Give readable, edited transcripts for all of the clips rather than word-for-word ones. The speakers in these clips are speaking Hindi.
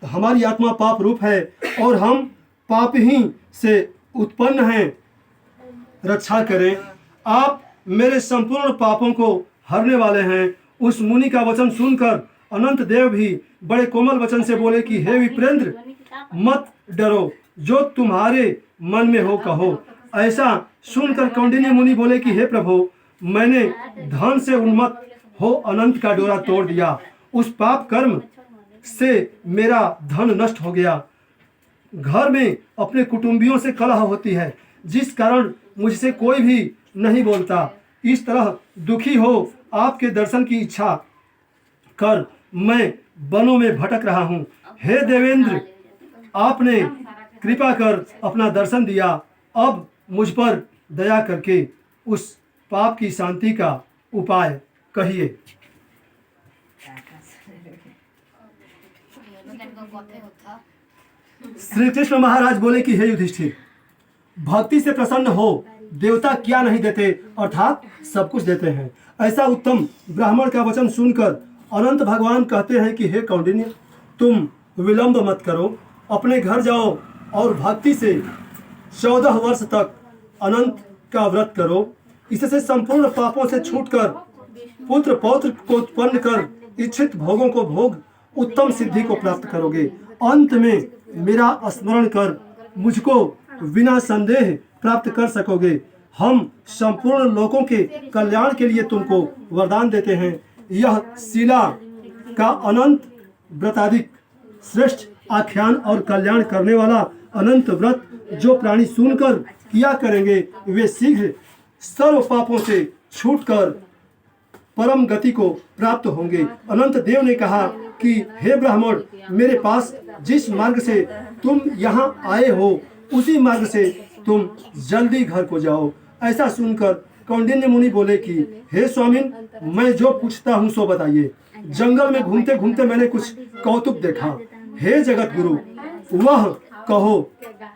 हमारी आत्मा पाप रूप है और हम पाप ही से उत्पन्न हैं। रक्षा करें, आप मेरे संपूर्ण पापों को हरने वाले हैं। उस मुनि का वचन सुनकर अनंत देव भी बड़े कोमल वचन से बोले कि हे विप्रेंद्र, मत डरो, जो तुम्हारे मन में हो कहो। ऐसा सुनकर कौंडिन्य मुनि बोले कि हे प्रभु, मैंने धन से उन्मत्त हो अनंत का डोरा तोड़ दिया। उस पाप कर्म से मेरा धन नष्ट हो गया। घर में अपने कुटुंबियों से कलह होती है, जिस कारण मुझसे कोई भी नहीं बोलता। इस तरह दुखी हो आपके दर्शन की इच्छा कर मैं वनों में भटक रहा हूँ। हे देवेंद्र, आपने कृपा कर अपना दर्शन दिया। अब मुझ पर दया करके उस पाप की शांति का उपाय कहिए। श्री कृष्ण महाराज बोले कि हे युधिष्ठिर, भक्ति से प्रसन्न हो, देवता क्या नहीं देते, अर्थात सब कुछ देते हैं। ऐसा उत्तम ब्राह्मण का वचन सुनकर अनंत भगवान कहते हैं कि हे कौंडिन्य, तुम विलंब मत करो, अपने घर जाओ और भक्ति से 14 वर्ष तक अनंत का व्रत करो। इससे संपूर्ण पापों से छूटकर पुत्र पौत्र को उत्पन्न कर इच्छित भोगों को भोग उत्तम सिद्धि को प्राप्त करोगे। अंत में मेरा स्मरण कर मुझको बिना संदेह प्राप्त कर सकोगे। हम संपूर्ण लोगों के कल्याण के लिए तुमको वरदान देते हैं। यह शिला का अनंत व्रताधिक श्रेष्ठ आख्यान और कल्याण करने वाला अनंत व्रत जो प्राणी सुनकर किया करेंगे, वे शीघ्र सर्व पापों से छूटकर परम गति को प्राप्त होंगे। अनंत देव ने कहा कि हे ब्राह्मण, मेरे पास जिस मार्ग से तुम यहाँ आए हो, उसी मार्ग से तुम जल्दी घर को जाओ। ऐसा सुनकर कौंडिन्य मुनि बोले कि हे स्वामिन, मैं जो पूछता हूँ सो बताइए। जंगल में घूमते घूमते मैंने कुछ कौतुक देखा। हे जगत गुरु, वह कहो,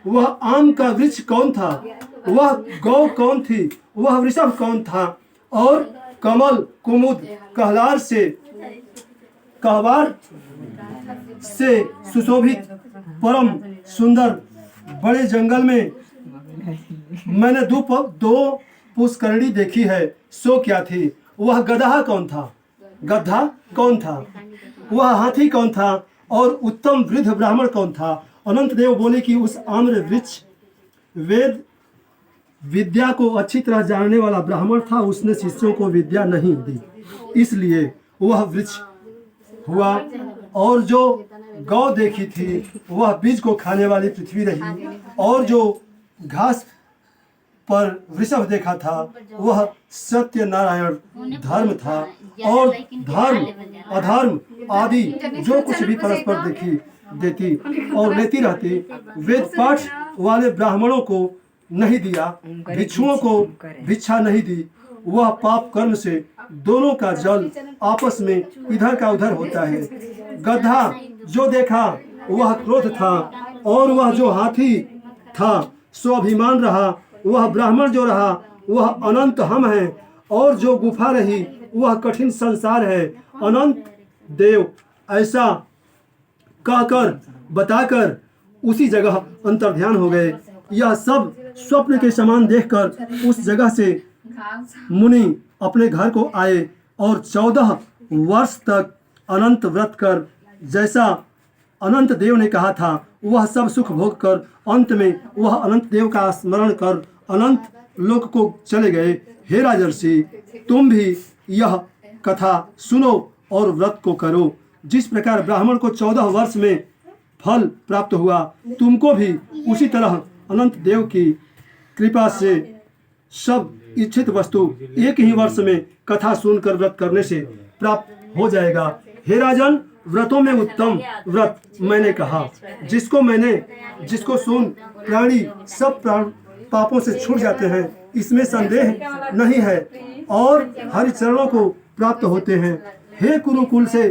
वह आम का वृक्ष कौन था, वह गौ कौन थी, वह वृषभ कौन था, और कमल कुमुद कहलार से सुशोभित परम सुंदर बड़े जंगल में मैंने दो पुष्करणी देखी है, सो क्या थी? वह गधा कौन था, वह हाथी कौन था, और उत्तम वृद्ध ब्राह्मण कौन था? अनंत देव बोले कि उस आम्र वृक्ष वेद विद्या को अच्छी तरह जानने वाला ब्राह्मण था। उसने शिष्यों को विद्या नहीं दी, इसलिए वह वृक्ष हुआ। और जो गौ देखी थी, वह बीज को खाने वाली पृथ्वी रही। और जो घास पर वृषभ देखा था, वह सत्य नारायण धर्म था। और धर्म अधर्म आदि जो कुछ भी परस्पर देती और लेती रहती, वेद पाठ वाले ब्राह्मणों को नहीं दिया, भिक्षुओं को भिक्षा नहीं दी। वह पाप कर्म से दोनों का जल आपस में इधर का उधर होता है। गधा जो देखा वह क्रोध था, और वह जो हाथी था स्वाभिमान रहा। वह ब्राह्मण जो रहा वह अनंत हम है, और जो गुफा रही वह कठिन संसार है। अनंत देव ऐसा कहकर बताकर उसी जगह अंतर्ध्यान हो गए। यह सब स्वप्न के समान देखकर उस जगह से मुनि अपने घर को आए और 14 वर्ष तक अनंत व्रत कर जैसा अनंत देव ने कहा था वह सब सुख भोग कर अंत में वह अनंत देव का स्मरण कर अनंत लोक को चले गए। हे राजर्षि, तुम भी यह कथा सुनो और व्रत को करो। जिस प्रकार ब्राह्मण को 14 वर्ष में फल प्राप्त हुआ, तुमको भी उसी तरह अनंत देव की कृपा से सब इच्छित वस्तु एक ही वर्ष में कथा सुनकर व्रत करने से प्राप्त हो जाएगा। हे राजन, व्रतों में उत्तम व्रत मैंने कहा, जिसको सुन प्राणी सब पापों से छूट जाते हैं, इसमें संदेह नहीं है, और हरि चरणों को प्राप्त होते हैं। हे कुरुकुल से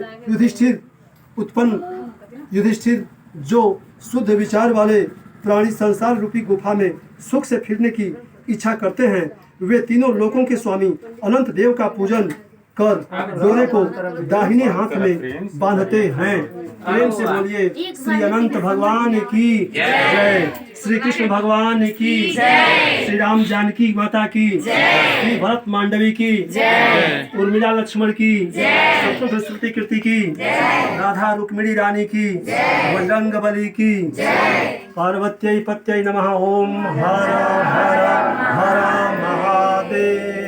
युधिष्ठिर जो शुद्ध विचार वाले प्राणी संसार रूपी गुफा में सुख से फिरने की इच्छा करते हैं, वे तीनों लोकों के स्वामी अनंत देव का पूजन कर डोरे को दाहिने हाथ में बांधते हैं। प्रेम से बोलिए श्री अनंत भगवान की जय, श्री कृष्ण भगवान की जय, श्री राम जानकी माता की जय, श्री भरत मांडवी की जय, उर्मिला लक्ष्मण की जय, शत्रुघ्न श्रुति कीर्ति की जय, राधा रुक्मिणी रानी की जय, बजरंग बली की जय, पार्वत्यै पत्यै नमः। ओम हर हर हर महादेव।